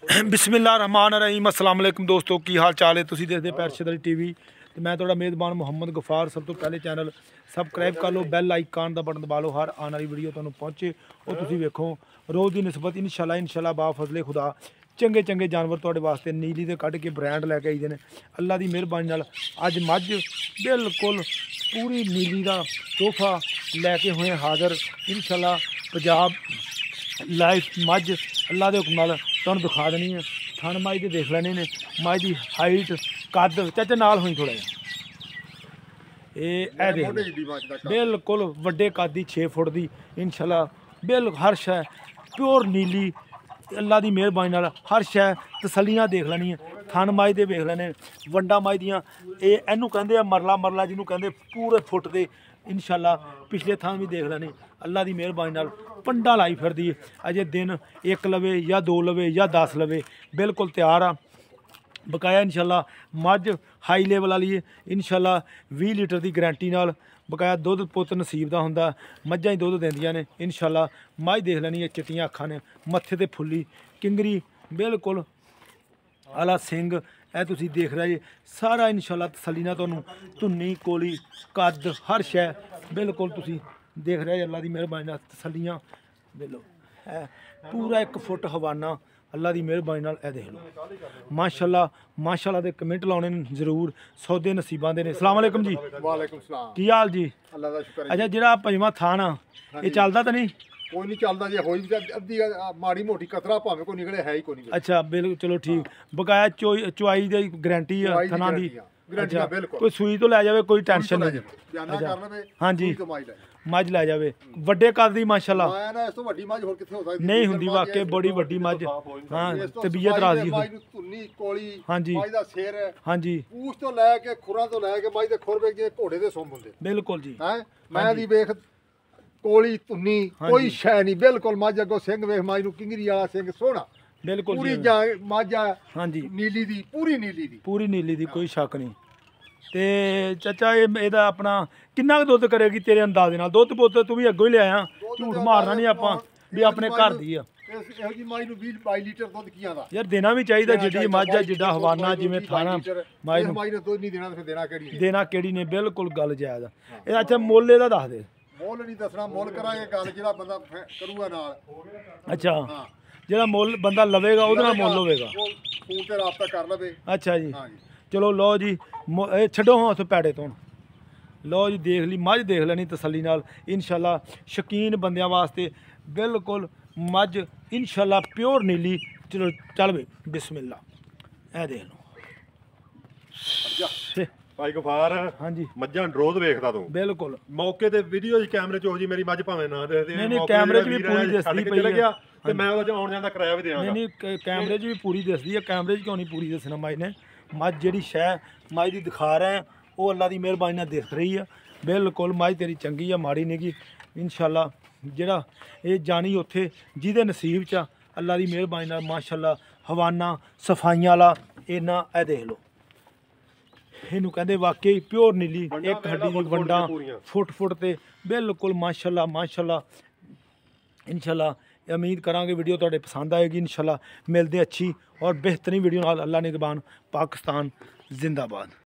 बिस्मिल्लाहिर्रहमानिर्रहीम अस्सलाम वालेकुम दोस्तों की हाल चाल है। तुसीं देखदे पैरशद अली टीवी तो मैं तुहाडा मेज़बान मुहम्मद गफार। सब तो पहले चैनल सबसक्राइब कर लो, बैल आइकन का बटन दबा लो, हर आने वाली वीडियो तुहानूं पहुँचे और तुसीं वेखो। रोज़ की निस्बत इंशाल्लाह बाफजले खुदा चंगे चंगे जानवर तुहाडे वास्ते नीली दे कढ़ के ब्रांड लैके आईदे ने। अल्लाह की मेहरबानी नाल अज मझ बिल्कुल पूरी नीली का तोहफा लैके हुए हाज़र इंशाल्लाह। पंजाब लाइफ मझ अल्लाह के हुक्म नाल तुहानूं दिखा देनी है। थन मझ के देख लेने ने, मझ की हाइट कद चाचा नाल होई थोड़ा जिहा ये देख बिल्कुल वड्डे कद की 6 फुट की इंशाल्लाह। बिल्कुल हर शै प्योर नीली अल्लाह की मेहरबानी नाल हर शै तसलियां देख लैनी है। थन मझ दे देख लेने, वंडा मझ दियां इनू कहंदे आ मरला मरला जिन्हों कहंदे पूरे फुट दे इंशाल्लाह। पिछले थान भी देख लैने अल्लाह की मेहरबानी नाल पंडा लाई फिरदी है। अजे दिन एक लवे या 2 लवे या 10 लवे बिल्कुल तैयार आ बकाया इंशाल्लाह। मझ हाई लेवल वाली है इंशाल्लाह। 20 लीटर की गारंटी नाल बकाया दुध पुत नसीब का होंदा। मझां ही दुध देंदियां ने इंशाल्लाह। मझ देख लैनी है चिट्टियां अखां ने, मत्थे ते फुल्ली किंगरी बिल्कुल आला सिंग ए तुसीं देख रहे जी सारा इंशाल्लाह तसल्ली नाल तुहानूं धुन्नी कोली कद हर शै बिल्कुल तुसीं देख रहे जी। अल्लाह की मेहरबानी नाल तसल्लियां बिल्कुल है पूरा 1 फुट हवाना अल्लाह की मेहरबानी नाल ए देख लो। माशाल्लाह माशाल्लाह दे कमेंट लाने जरूर, सौदे नसीबां दे ने। अस्सलाम वालेकुम जी। वालेकुम सलाम। की हाल जी? अल्लाह दा शुक्र है। अच्छा जिहड़ा पंजवां थान आ ये चलदा तां नहीं? कोई नहीं चलदा जे होई अद्धी माड़ी मोटी कतरा भावें कोई निकले है ही कोई नहीं। अच्छा बिल्कुल चलो ठीक। बकाया चुआई दी गारंटी है थना दी। अच्छा कोई सूई तो लै जावे कोई टेंशन नहीं। हाँ जी मझ लै जावे वड्डे कद दी माशाल्लाह नहीं हुंदी वाकई बड़ी वड्डी मझ। हाँ तबीयत राजी हो। हाँ जी हाँ जी पूछ तो लैके खुरा तो लैके मझ दे खुर वेख जिवें घोड़े दे सुंभ हुंदे बिल्कुल जी। हैं मैं दी वेख कोली धुन्नी कोई शै नहीं बिल्कुल। मझ अगों सिंह वेख मझ नूं किंगरी वाला सिंह सोहना बिल्कुल पूरी मझ हाँ जी नीली दी पूरी नीली दी कोई शक नहीं। ते चाचा एदा अपना किन्ना क दुध करेगी तेरे अंदाजे नाल? दुध पुत तू भी अगों ही लिया झूठ मारना नहीं आपां भी अपने घर दी आ यार देना भी चाहिए। जिड्डी मझ है जिड्डा हवाना जिवें थाना मझ देना केड़ी ने बिल्कुल गल जायज़ आ। अच्छा मुੱਲ ਇਹਦਾ दस दे। ਮੁੱਲ नहीं दसना मुੱल करांगे गल जेड़ा बंदा करूगा नाल। अच्छा ਜਿਹੜਾ ਮੁੱਲ ਬੰਦਾ ਲਵੇਗਾ ਉਹਦੇ ਨਾਲ ਮੁੱਲ ਹੋਵੇਗਾ ਫੋਨ ਤੇ ਰਾਬਤਾ ਕਰ ਲਵੇ। ਅੱਛਾ ਜੀ ਚਲੋ ਲਓ ਜੀ ਇਹ ਛੱਡੋ ਹਾਂ ਉੱਥੇ ਪੈੜੇ ਤੋਂ। ਲਓ ਜੀ ਦੇਖ ਲਈ ਮੱਝ ਦੇਖ ਲੈਣੀ ਤਸੱਲੀ ਨਾਲ ਇੰਸ਼ਾਅੱਲਾ। ਸ਼ੌਕੀਨ ਬੰਦਿਆਂ ਵਾਸਤੇ ਬਿਲਕੁਲ ਮੱਝ ਇੰਸ਼ਾਅੱਲਾ ਪਿਓਰ ਨੀਲੀ। ਚਲੋ ਚੱਲ ਬਈ ਬਿਸਮਿल्ला ਇਹ ਦੇਖ ਲਓ भाई गफार। हाँ जी मझां रोज वेखदा तू बिल्कुल मौके ते वीडियो कैमरे च हो जी मेरी मझ भावें ना देखदे नहीं कैमरे च भी पूरी दिसदी पई है ते मैं ओहदा आउण जाण दा किराया भी देवांगा। नहीं कैमरे च भी पूरी दिसदी है। कैमरे च क्यों नहीं पूरी दसना? मझ ने मझ जिहड़ी शै मझ दी दिखा रहे हैं वो अल्लाह की मेहरबानी नाल दिख रही है बिल्कुल। मझ तेरी चंगी है माड़ी नहीं गी इंशाअल्लाह। जिहड़ा ये जानी उत्थे जिहदे नसीब च अल्लाह की मेहरबानी नाल माशाअल्लाह हवाना सफाइयां वाला इन्ना ए देख लो। इनू कहते वाकई प्योर नीली एक हड्डी की वंडा फुट फुट ते बिल्कुल माशाल्लाह माशाल्लाह इंशाल्लाह। उम्मीद करांगे वीडियो तुहाडे पसंद आएगी इंशाल्लाह। मिलते अच्छी और बेहतरीन वीडियो नाल। अल्लाह निगहबान। पाकिस्तान जिंदाबाद।